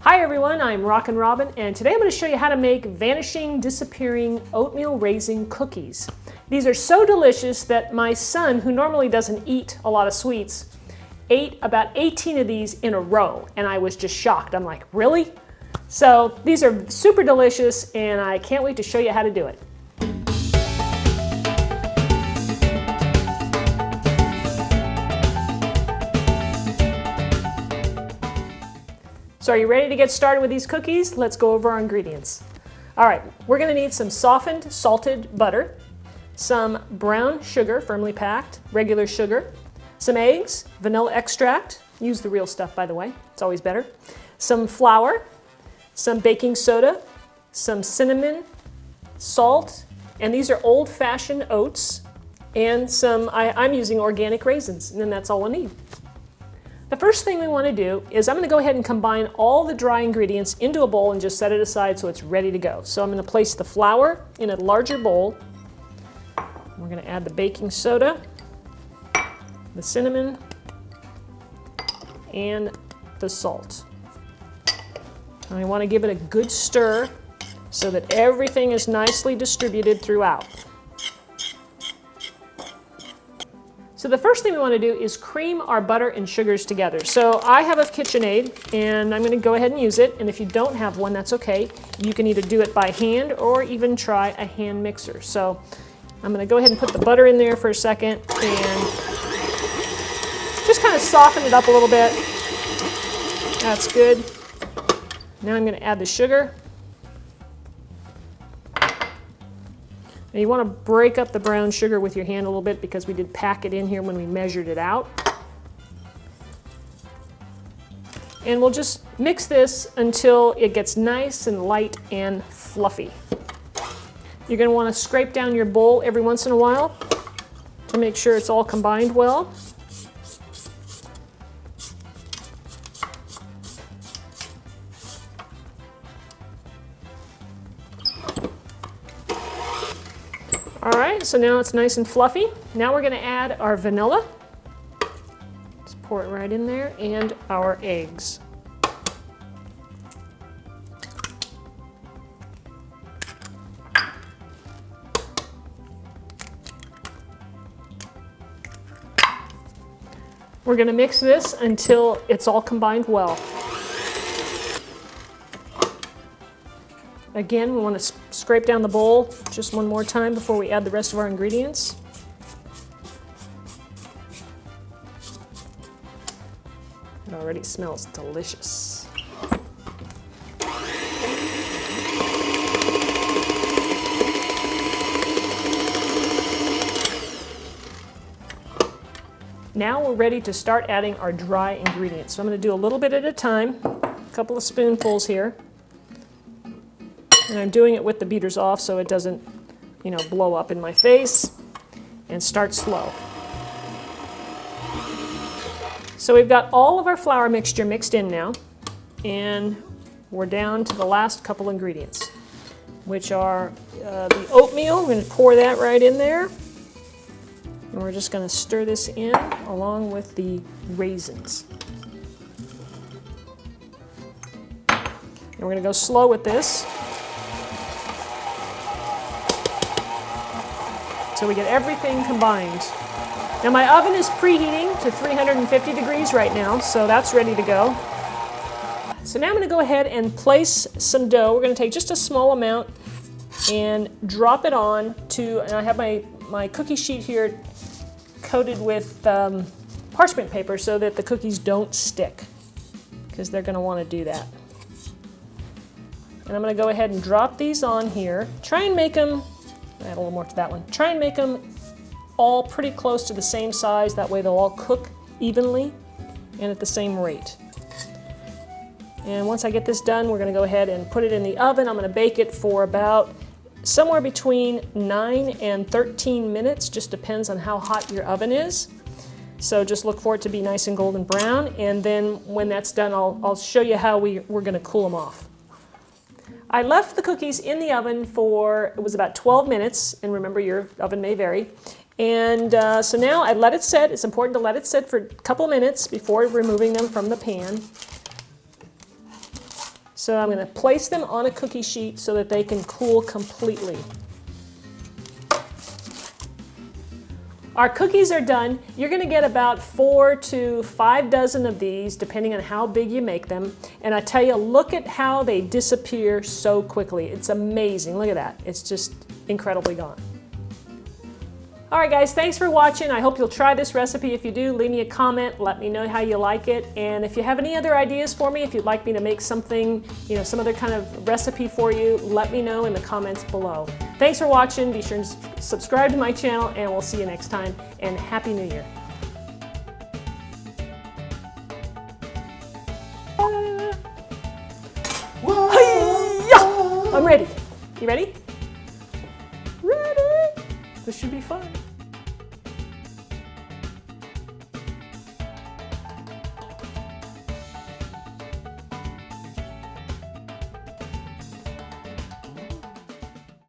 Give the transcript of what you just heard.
Hi everyone, I'm Rockin' Robin, and today I'm going to show you how to make vanishing, disappearing oatmeal raisin cookies. These are so delicious that my son, who normally doesn't eat a lot of sweets, ate about 18 of these in a row, and I was just shocked. I'm like, really? So these are super delicious, and I can't wait to show you how to do it. So are you ready to get started with these cookies? Let's go over our ingredients. All right, we're going to need some softened, salted butter, some brown sugar, firmly packed, regular sugar, some eggs, vanilla extract, use the real stuff by the way, it's always better, some flour, some baking soda, some cinnamon, salt, and these are old-fashioned oats, and some, I'm using organic raisins, and then that's all we'll need. The first thing we want to do is I'm going to go ahead and combine all the dry ingredients into a bowl and just set it aside so it's ready to go. So I'm going to place the flour in a larger bowl. We're going to add the baking soda, the cinnamon, and the salt. And we want to give it a good stir so that everything is nicely distributed throughout. So the first thing we want to do is cream our butter and sugars together. So I have a KitchenAid and I'm going to go ahead and use it, and if you don't have one, that's okay. You can either do it by hand or even try a hand mixer. So I'm going to go ahead and put the butter in there for a second and just kind of soften it up a little bit. That's good. Now I'm going to add the sugar. Now you want to break up the brown sugar with your hand a little bit because we did pack it in here when we measured it out. And we'll just mix this until it gets nice and light and fluffy. You're going to want to scrape down your bowl every once in a while to make sure it's all combined well. All right, so now it's nice and fluffy. Now we're going to add our vanilla. Just pour it right in there, and our eggs. We're going to mix this until it's all combined well. Again, we want to scrape down the bowl just one more time before we add the rest of our ingredients. It already smells delicious. Now we're ready to start adding our dry ingredients. So I'm going to do a little bit at a time, a couple of spoonfuls here. And I'm doing it with the beaters off so it doesn't, blow up in my face, and start slow. So we've got all of our flour mixture mixed in now, and we're down to the last couple ingredients, which are the oatmeal. We're going to pour that right in there, and we're just going to stir this in along with the raisins. And we're going to go slow with this, so we get everything combined. Now my oven is preheating to 350 degrees right now, so that's ready to go. So now I'm going to go ahead and place some dough. We're going to take just a small amount and drop it on to, and I have my cookie sheet here coated with parchment paper so that the cookies don't stick, because they're going to want to do that. And I'm going to go ahead and drop these on here. Try and make them, add a little more to that one. Try and make them all pretty close to the same size. That way they'll all cook evenly and at the same rate. And once I get this done, we're going to go ahead and put it in the oven. I'm going to bake it for about somewhere between 9 and 13 minutes. Just depends on how hot your oven is. So just look for it to be nice and golden brown. And then when that's done, I'll show you how we're going to cool them off. I left the cookies in the oven for, it was about 12 minutes, and remember your oven may vary. And so now I let it set. It's important to let it sit for a couple minutes before removing them from the pan. So I'm going to place them on a cookie sheet so that they can cool completely. Our cookies are done. You're going to get about 4 to 5 dozen of these, depending on how big you make them. And I tell you, look at how they disappear so quickly. It's amazing. Look at that. It's just incredibly gone. All right, guys, thanks for watching. I hope you'll try this recipe. If you do, leave me a comment. Let me know how you like it. And if you have any other ideas for me, if you'd like me to make something, some other kind of recipe for you, let me know in the comments below. Thanks for watching. Be sure to subscribe to my channel, and we'll see you next time. And Happy New Year. Hi-ya! I'm ready. You ready? Ready. This should be fun.